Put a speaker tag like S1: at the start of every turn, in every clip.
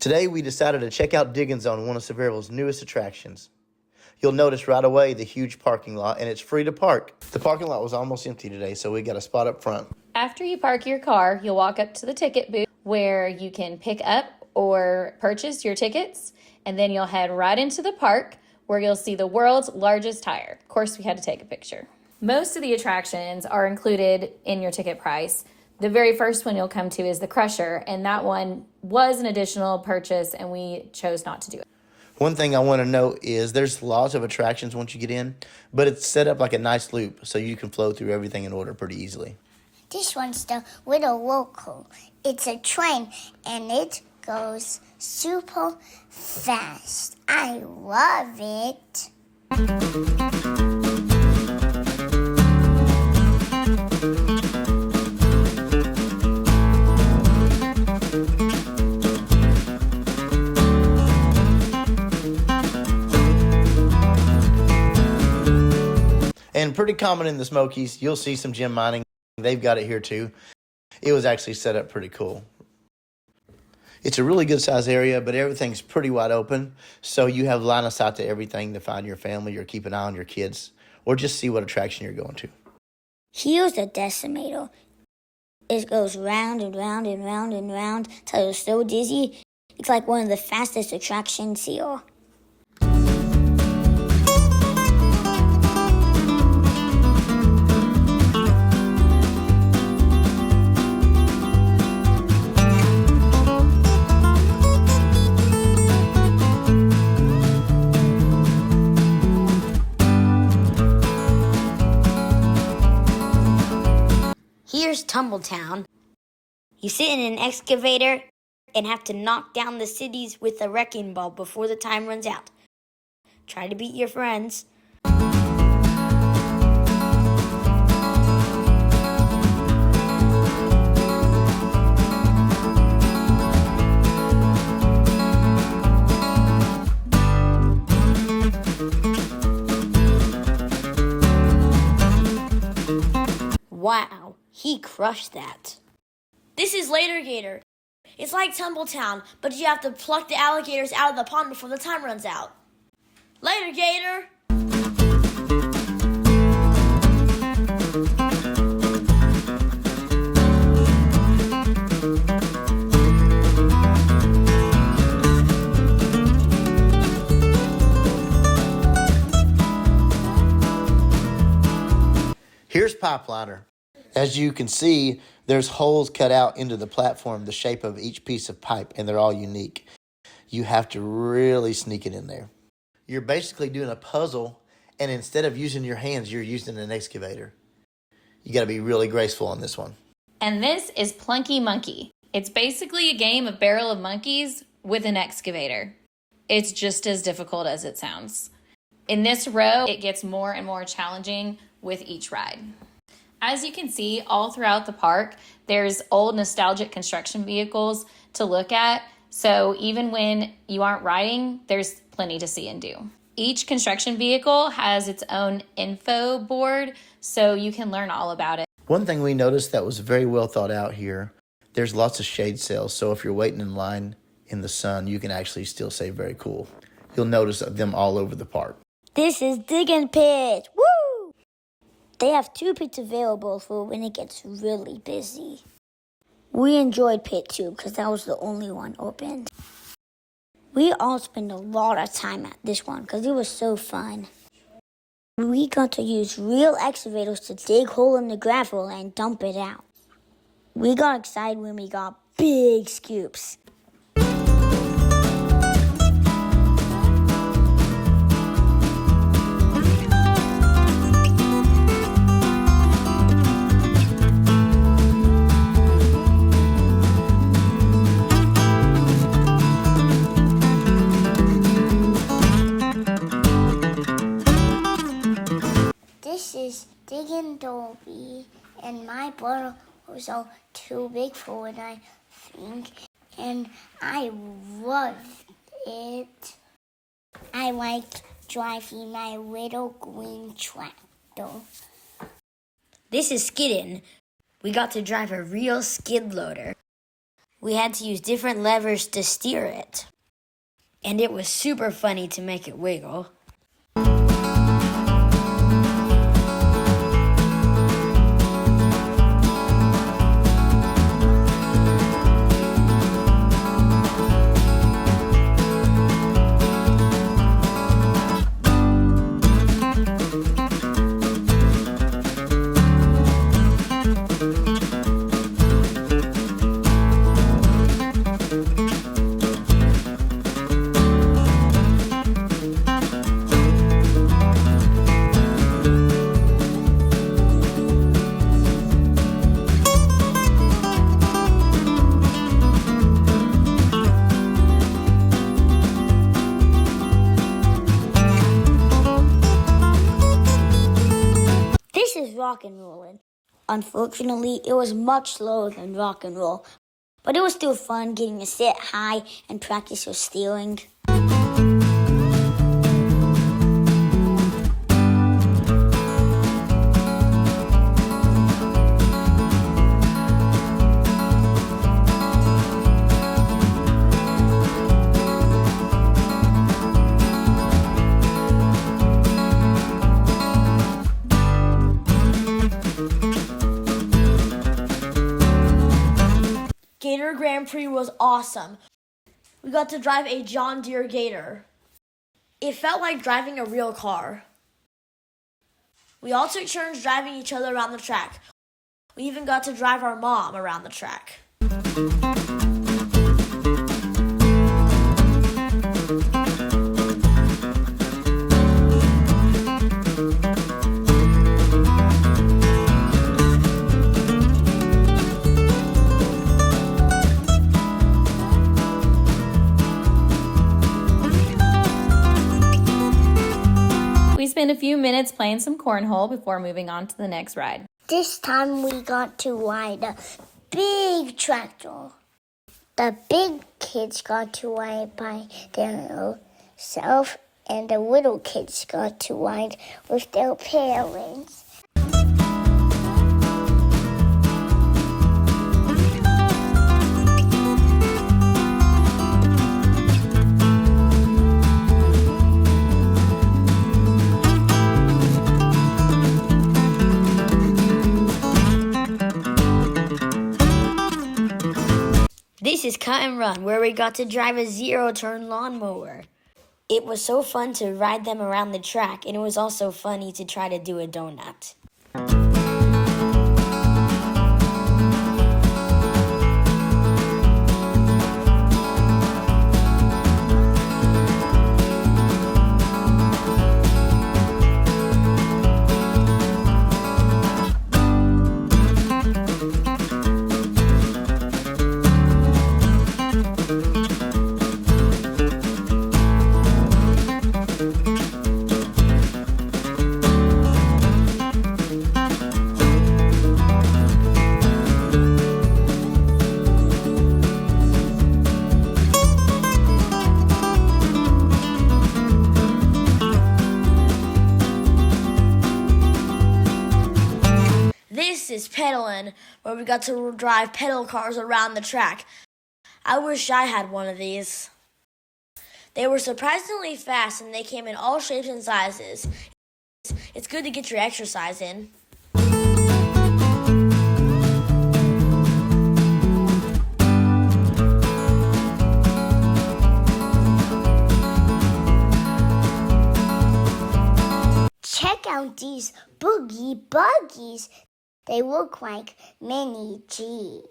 S1: Today we decided to check out Digging Zone, one of Sevierville's newest attractions. You'll notice right away the huge parking lot, and it's free to park. The parking lot was almost empty today, so we got a spot up front.
S2: After you park your car, you'll walk up to the ticket booth where you can pick up or purchase your tickets, and then you'll head right into the park where you'll see the world's largest tire. Of course, we had to take a picture. Most of the attractions are included in your ticket price. The very first one you'll come to is the Crusher, and that one was an additional purchase, and we chose not to do it.
S1: One thing I want to note is there's lots of attractions once you get in, but it's set up like a nice loop so you can flow through everything in order pretty easily.
S3: This one's the Little Loco. It's a train, and it goes super fast. I love it.
S1: And pretty common in the Smokies, you'll see some gem mining. They've got it here too. It was actually set up pretty cool. It's a really good size area, but everything's pretty wide open, so you have line of sight to everything to find your family or keep an eye on your kids, or just see what attraction you're going to.
S3: Here's the decimator. It goes round and round and round and round till you're so dizzy. It's like one of the fastest attractions here. Here's Tumbletown. You sit in an excavator and have to knock down the cities with a wrecking ball before the time runs out. Try to beat your friends. Wow. He crushed that. This is Later Gator. It's like Tumbletown, but you have to pluck the alligators out of the pond before the time runs out. Later, Gator!
S1: Here's Pipeliner. As you can see, there's holes cut out into the platform, the shape of each piece of pipe, and they're all unique. You have to really sneak it in there. You're basically doing a puzzle, and instead of using your hands, you're using an excavator. You got to be really graceful on this one.
S2: And this is Plunky Monkey. It's basically a game of barrel of monkeys with an excavator. It's just as difficult as it sounds. In this row, it gets more and more challenging with each ride. As you can see, all throughout the park, there's old nostalgic construction vehicles to look at. So even when you aren't riding, there's plenty to see and do. Each construction vehicle has its own info board, so you can learn all about it.
S1: One thing we noticed that was very well thought out here, there's lots of shade sails. So if you're waiting in line in the sun, you can actually still stay very cool. You'll notice them all over the park.
S3: This is Digging Pit. Woo! They have 2 pits available for when it gets really busy. We enjoyed Pit 2 because that was the only one open. We all spent a lot of time at this one because it was so fun. We got to use real excavators to dig hole in the gravel and dump it out. We got excited when we got big scoops. This is Digging Dolby, and my brother was all too big for it, I think, and I loved it. I liked driving my little green tractor. This is Skidding. We got to drive a real skid loader. We had to use different levers to steer it. And it was super funny to make it wiggle. This is rock and rollin'. Unfortunately, it was much slower than rock and roll, but it was still fun getting to sit high and practice your steering.
S4: Gator Grand Prix was awesome. We got to drive a John Deere Gator. It felt like driving a real car. We all took turns driving each other around the track. We even got to drive our mom around the track.
S2: We spent a few minutes playing some cornhole before moving on to the next ride.
S3: This time we got to ride a big tractor. The big kids got to ride by themselves, and the little kids got to ride with their parents. This is Cut and Run, where we got to drive a zero-turn lawnmower. It was so fun to ride them around the track, and it was also funny to try to do a donut. This is pedaling, where we got to drive pedal cars around the track. I wish I had one of these. They were surprisingly fast, and they came in all shapes and sizes. It's good to get your exercise in. Check out these boogie buggies. They look like mini G.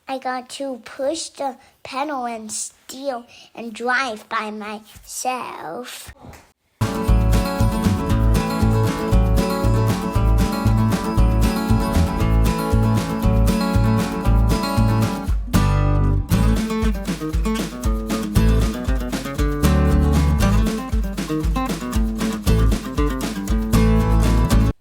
S3: I got to push the pedal and steer and drive by myself.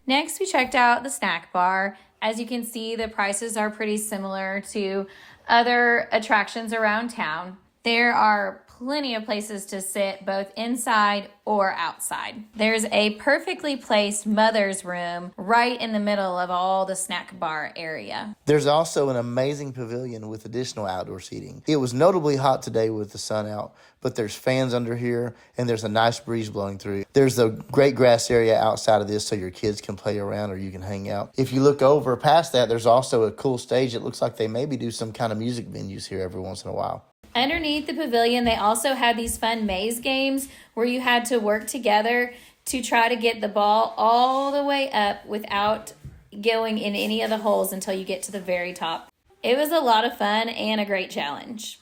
S2: Next, we checked out the snack bar. As you can see, the prices are pretty similar to other attractions around town. There are plenty of places to sit both inside or outside. There's a perfectly placed mother's room right in the middle of all the snack bar area.
S1: There's also an amazing pavilion with additional outdoor seating. It was notably hot today with the sun out, but there's fans under here and there's a nice breeze blowing through. There's a great grass area outside of this so your kids can play around or you can hang out. If you look over past that, there's also a cool stage. It looks like they maybe do some kind of music venues here every once in a while.
S2: Underneath the pavilion, they also had these fun maze games where you had to work together to try to get the ball all the way up without going in any of the holes until you get to the very top. It was a lot of fun and a great challenge.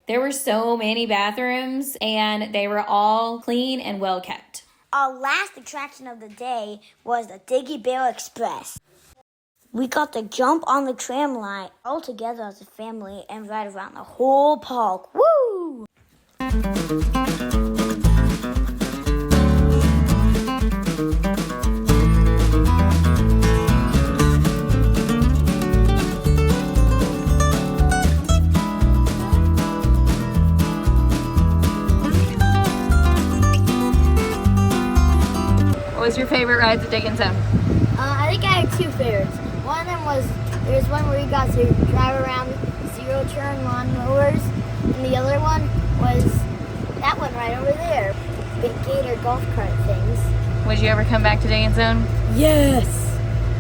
S2: There were so many bathrooms and they were all clean and well kept.
S3: Our last attraction of the day was the Diggy Bear Express. We got to jump on the tram line all together as a family and ride around the whole park. Woo!
S2: What was your favorite rides at Diggins Zone?
S5: I think I had two favorites. One of them was, there's one where we got to drive around zero-turn lawnmowers, and the other one was that one right over there, big gator golf cart things.
S2: Would you ever come back to Diggins Zone?
S5: Yes!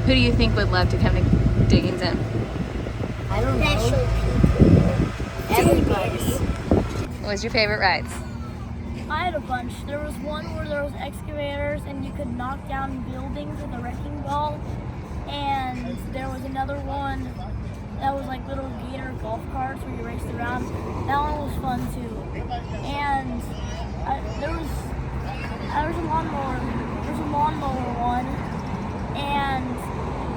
S2: Who do you think would love to come to Diggins Zone?
S5: I don't know. Everybody.
S2: What was your favorite rides?
S6: I had a bunch. There was one where there was excavators and you could knock down buildings with a wrecking ball. And there was another one that was like little gator golf carts where you raced around. That one was fun too. And there was a lawnmower. There's a lawnmower one, and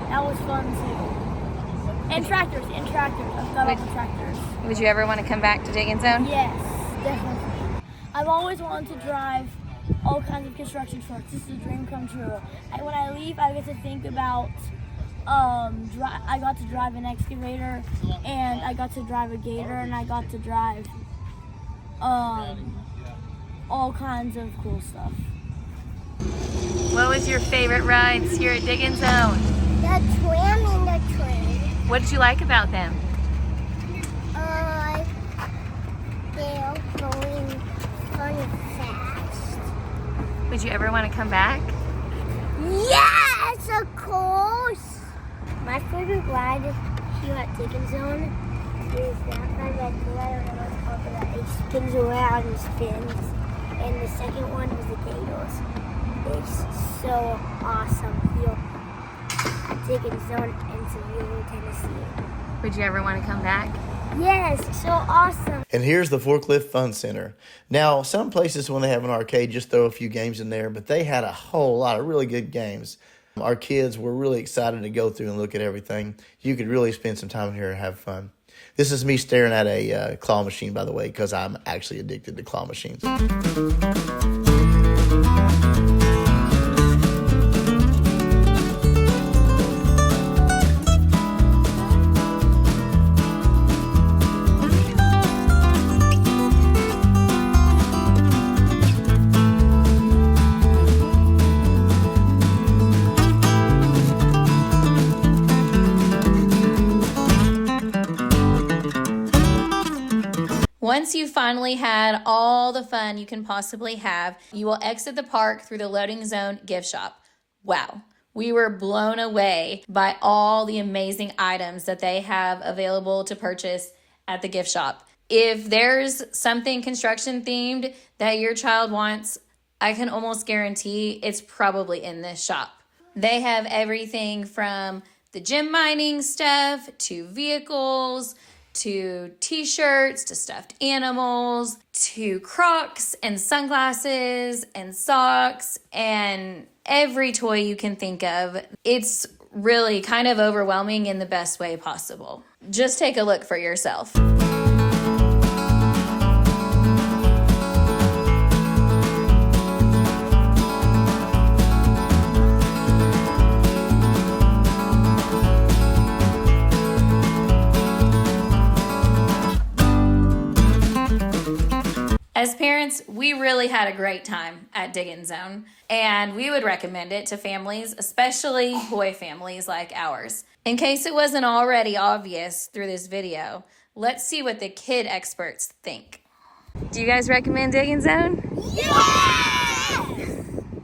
S6: that was fun too. And tractors. I forgot about the tractors.
S2: Would you ever want to come back to Diggins Zone?
S6: Yes, definitely. I've always wanted to drive all kinds of construction trucks. This is a dream come true. When I leave, I get to think about, I got to drive an excavator, and I got to drive a gator, and I got to drive all kinds of cool stuff.
S2: What was your favorite rides here at Diggins Zone?
S5: The tram and the train.
S2: What did you like about them?
S5: They're going kind of fast.
S2: Would you ever want to come back?
S5: Yes, of course! My favorite ride here at Diggins Zone is that ride right there. I don't know what it's called, but it spins around and spins. And the second one is the Gators. It's so awesome here at Diggins Zone in Sevierville, Tennessee.
S2: Would you ever want to come back?
S5: Yes, so awesome.
S1: And here's the Forklift Fun Center. Now, some places when they have an arcade just throw a few games in there, but they had a whole lot of really good games. Our kids were really excited to go through and look at everything. You could really spend some time here and have fun. This is me staring at a claw machine, by the way, because I'm actually addicted to claw machines.
S2: Once you've finally had all the fun you can possibly have, you will exit the park through the loading zone gift shop. Wow, we were blown away by all the amazing items that they have available to purchase at the gift shop. If there's something construction themed that your child wants, I can almost guarantee it's probably in this shop. They have everything from the gym mining stuff to vehicles, to t-shirts, to stuffed animals, to Crocs and sunglasses and socks and every toy you can think of. It's really kind of overwhelming in the best way possible. Just take a look for yourself. As parents, we really had a great time at Diggin' Zone, and we would recommend it to families, especially boy families like ours. In case it wasn't already obvious through this video, let's see what the kid experts think. Do you guys recommend Diggin' Zone?
S5: Yeah!